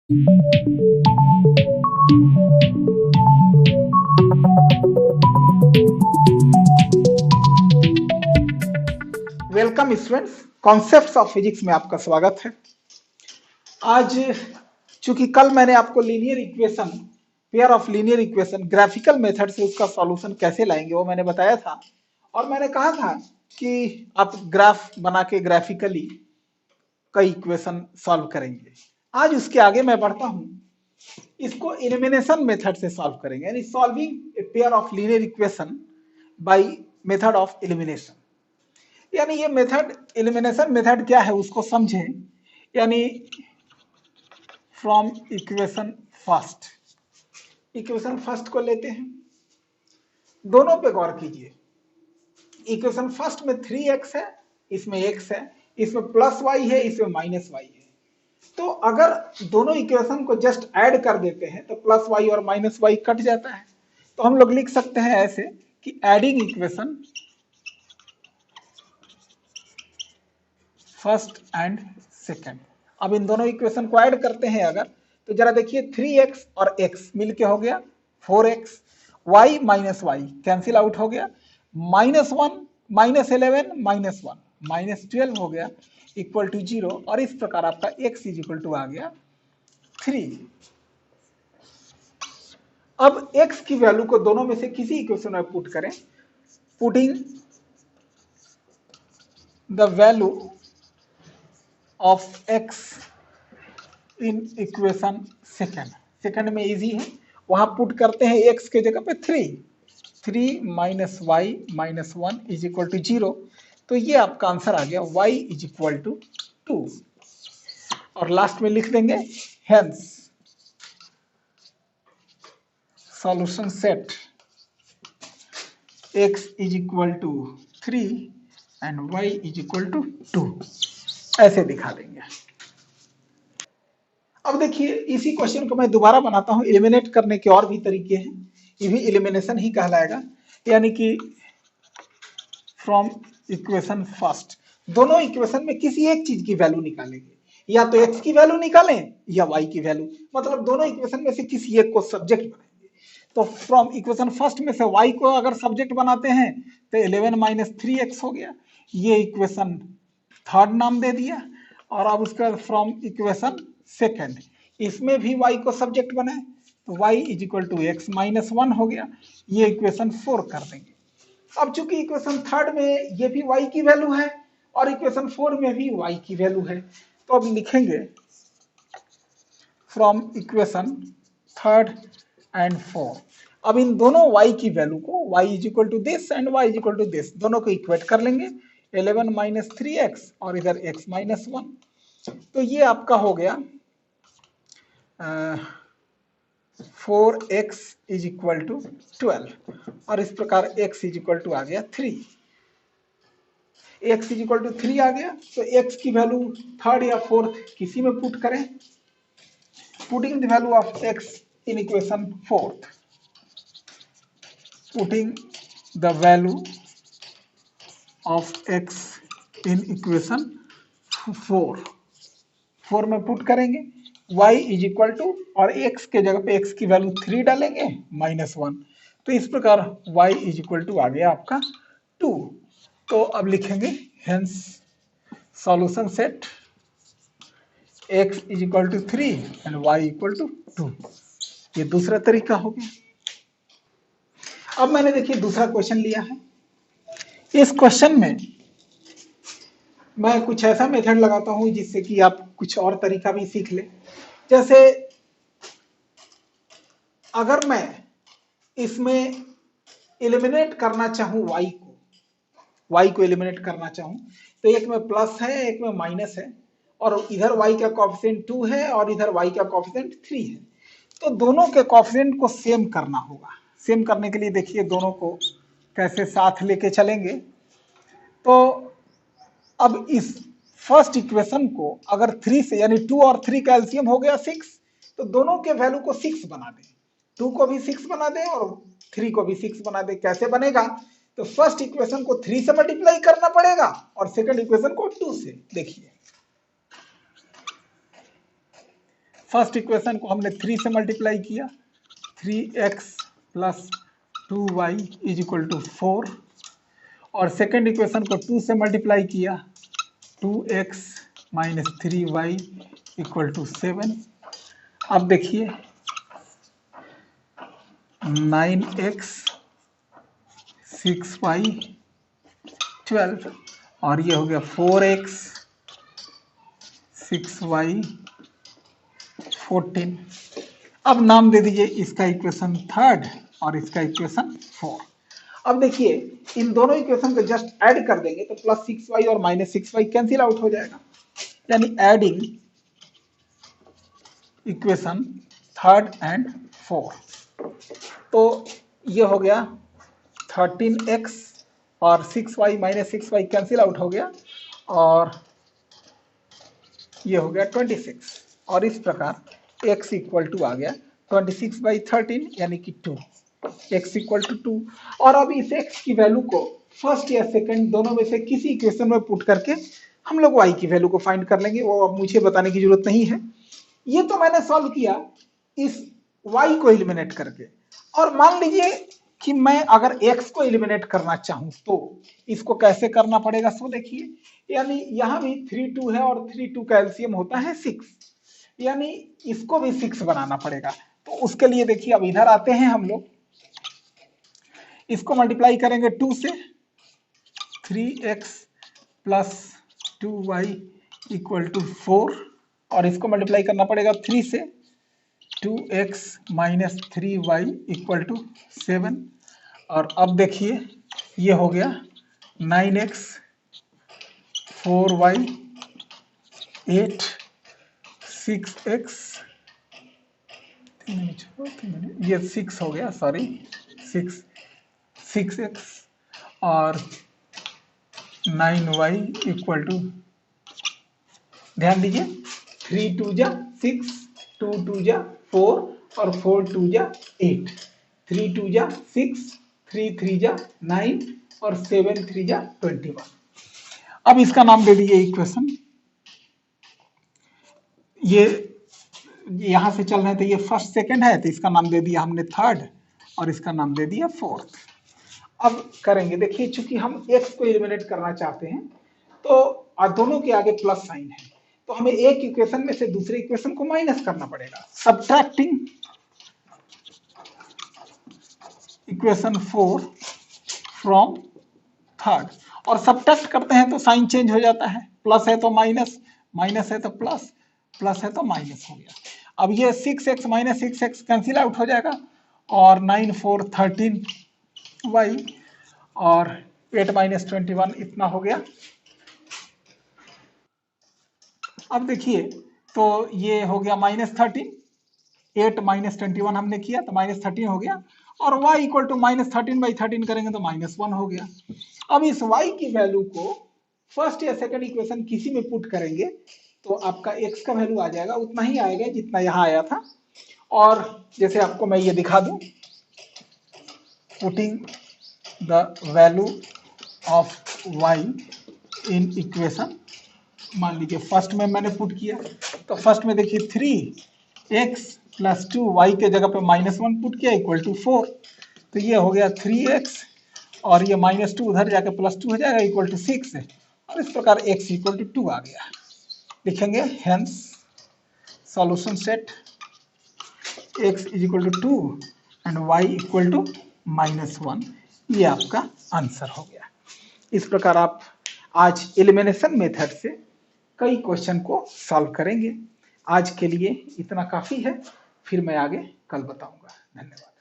Welcome students, concepts of physics में आपका स्वागत है। आज चूंकि कल मैंने आपको linear equation, pair of linear equation graphical method से उसका सॉल्यूशन कैसे लाएंगे वो मैंने बताया था, और मैंने कहा था कि आप ग्राफ बना के ग्राफिकली कई इक्वेशन सॉल्व करेंगे। आज उसके आगे मैं बढ़ता हूं, इसको एलिमिनेशन मेथड से सॉल्व करेंगे, यानी solving a pair of linear equation by method of elimination. यानी ये मेथड, एलिमिनेशन मेथड क्या है उसको समझें। यानी from equation first, equation first को लेते हैं, दोनों पे गौर कीजिए। इक्वेशन फर्स्ट में 3x है, इसमें x है, इसमें प्लस y है, इसमें माइनस y है। तो अगर दोनों इक्वेशन को जस्ट ऐड कर देते हैं तो प्लस y और माइनस y कट जाता है। तो हम लोग लिख सकते हैं ऐसे कि adding equation first and second. अब इन दोनों इक्वेशन को ऐड करते हैं अगर, तो जरा देखिए 3x और x मिलके हो गया 4x, y minus y cancel out हो गया, -1 -11 -1 -12 हो गया इक्वल टू 0, और इस प्रकार आपका x इज इक्वल टू आ गया 3। अब x की वैल्यू को दोनों में से किसी इक्वेशन में पुट करें, putting the value of x in equation second, second में इजी है, वहां पुट करते हैं x के जगह पे 3 minus y minus 1 is equal to 0। तो ये आपका आंसर आ गया y इज इक्वल टू 2, और लास्ट में लिख देंगे hence solution set x is equal to 3 and y is equal to 2, ऐसे दिखा देंगे। अब देखिए इसी क्वेश्चन को मैं दोबारा बनाता हूं, एलिमिनेट करने के और भी तरीके हैं, ये भी एलिमिनेशन ही कहलाएगा। यानी कि फ्रॉम इक्वेशन फर्स्ट, दोनों इक्वेशन में किसी एक चीज की वैल्यू निकालेंगे, या तो x की वैल्यू निकालें या y की वैल्यू, मतलब दोनों इक्वेशन में से किसी एक को सब्जेक्ट बनाएंगे। तो फ्रॉम इक्वेशन फर्स्ट में से y को अगर सब्जेक्ट बनाते हैं तो 11 माइनस 3x हो गया, ये इक्वेशन थर्ड नाम दे दिया। और अब उसका फ्रॉम इक्वेशन सेकेंड, इसमें भी y को सब्जेक्ट बनाए तो y is equal to x minus 1 हो गया, ये इक्वेशन 4 कर देंगे। अब चूंकि इक्वेशन थर्ड में ये भी y की वैल्यू है और इक्वेशन 4 में भी y की वैल्यू है, तो अब लिखेंगे फ्रॉम इक्वेशन थर्ड एंड 4। अब इन दोनों y की वैल्यू को y is equal to this and y is equal to this, दोनों को इक्वेट कर लेंगे, 11 माइनस 3x और इधर x माइनस 1। तो ये आपका हो गया 4x इज इक्वल टू 12, और इस प्रकार x इज इक्वल टू आ गया 3। x इज इक्वल टू 3 आ गया, तो x की वैल्यू थर्ड या फोर्थ किसी में पुट करें, putting the value of x in equation fourth, putting the value of x in equation 4 में पुट करेंगे, y इज इक्वल टू, और x के जगह पे x की वैल्यू 3 डालेंगे -1, तो इस प्रकार y इज इक्वल टू आ गया आपका 2। तो अब लिखेंगे hence solution set x is equal to 3 and y equal to 2, ये दूसरा तरीका हो गया। अब मैंने देखिए दूसरा क्वेश्चन लिया है, इस क्वेश्चन में मैं कुछ ऐसा मेथड लगाता हूं जिससे कि आप कुछ और तरीका भी सीख ले। जैसे अगर मैं इसमें एलिमिनेट करना चाहूं y को एलिमिनेट करना चाहूं, तो एक में प्लस है एक में माइनस है, और इधर y का कोएफिशिएंट 2 है और इधर y का कोएफिशिएंट 3 है। तो दोनों के कोएफिशिएंट को सेम करना होगा। सेम करने के लिए देखिए दोनों को कैसे साथ लेके चलेंगे। तो अब इस फर्स्ट इक्वेशन को अगर 3 से, यानी 2 और 3 का एलसीएम हो गया 6, तो दोनों के वैल्यू को 6 बना दें, 2 को भी 6 बना दें और 3 को भी 6 बना दें। कैसे बनेगा, तो फर्स्ट इक्वेशन को 3 से मल्टीप्लाई करना पड़ेगा और सेकंड इक्वेशन को 2 से। देखिए फर्स्ट इक्वेशन को हमने 3 से मल्टीप्लाई किया, 3x plus 2y is equal to 4, और सेकेंड इक्वेशन को 2 से मल्टीप्लाई किया, 2x minus 3y equal to 7। अब देखिए 9x 6y 12, और ये हो गया 4x 6y 14। अब नाम दे दीजिए इसका इक्वेशन थर्ड और इसका इक्वेशन 4। अब देखिए इन दोनों इक्वेशन को जस्ट ऐड कर देंगे तो प्लस 6y और माइनस 6y कैंसिल आउट हो जाएगा, यानी एडिंग इक्वेशन थर्ड एंड 4, तो ये हो गया 13x और 6y minus 6y cancel out हो गया, और ये हो गया 26, और इस प्रकार x इक्वल टू आ गया 26/13 यानी कि 2, x इक्वल टू 2। और अब इस x की वैल्यू को फर्स्ट या सेकंड दोनों में से किसी इक्वेशन में पुट करके हम लोग y की वैल्यू को फाइंड कर लेंगे, वो अब मुझे बताने की जरूरत नहीं है। ये तो मैंने सॉल्व किया इस y को एलिमिनेट करके, और मान लीजिए कि मैं अगर x को एलिमिनेट करना चाहूं तो इसको कैसे करना पड़ेगा, सो देखिए, यानी यहां भी 3 2 है और 3 2 का एलसीएम होता है 6, यानी इसको भी 6 बनाना पड़ेगा। तो उसके लिए देखिए अब इधर आते हैं हम लोग, इसको मल्टीप्लाई करेंगे 2 से, 3x plus 2y equal to 4, और इसको मल्टीप्लाई करना पड़ेगा 3 से, 2x minus 3y equal to 7, और अब देखिए ये हो गया 9x 4y 8 6x, ये 6 हो गया, सॉरी 6x और 9y इक्वल टू, ध्यान दीजिए 3 2 जा 6, 2 2 जा 4 और 4 2 जा 8, 3 2 जा 6, 3 3 जा 9 और 7 3 जा 21। अब इसका नाम दे दीजिए इक्वेशन, ये यहां से चल रहे हैं तो ये फर्स्ट सेकंड है, तो इसका नाम दे दिया हमने थर्ड और इसका नाम दे दिया फोर्थ। अब करेंगे, देखिए चूंकि हम x को एलिमिनेट करना चाहते हैं तो दोनों के आगे प्लस साइन है, तो हमें एक इक्वेशन में से दूसरे इक्वेशन को माइनस करना पड़ेगा। सब्ट्रैक्टिंग इक्वेशन 4 फ्रॉम थर्ड, और सब्ट्रैक्ट करते हैं तो साइन चेंज हो जाता है, प्लस है तो माइनस, माइनस है तो प्लस, प्लस है तो माइनस हो गया। अब ये 6x minus 6x cancel out हो जाएगा, और 9 4 13y और 8 माइनस 21 इतना हो गया। अब देखिए तो ये हो गया -13, 8 माइनस 21 हमने किया तो -13 हो गया, और y इक्वल टू -13/13 करेंगे तो -1 हो गया। अब इस y की वैल्यू को फर्स्ट या सेकंड इक्वेशन किसी में पुट करेंगे तो आपका x का वैल्यू आ जाएगा, उतना ही आएगा जितना यहाँ आया था। और जैसे आपको मैं ये दिखा दूं, putting the value of y in equation, मान लीजिए फर्स्ट में मैंने पुट किया तो फर्स्ट में देखिए 3x प्लस 2y के जगह पे -1 पुट किया इक्वल टू 4, तो ये हो गया 3x और ये -2 उधर जाके +2 हो जाएगा इक्वल टू 6, और इस प्रकार x इक्वल टू 2 आ गया। लिखेंगे hence solution set x is equal to 2 and y equal to -1, ये आपका आंसर हो गया। इस प्रकार आप आज एलिमिनेशन मेथड से कई क्वेश्चन को सॉल्व करेंगे। आज के लिए इतना काफी है, फिर मैं आगे कल बताऊंगा। धन्यवाद।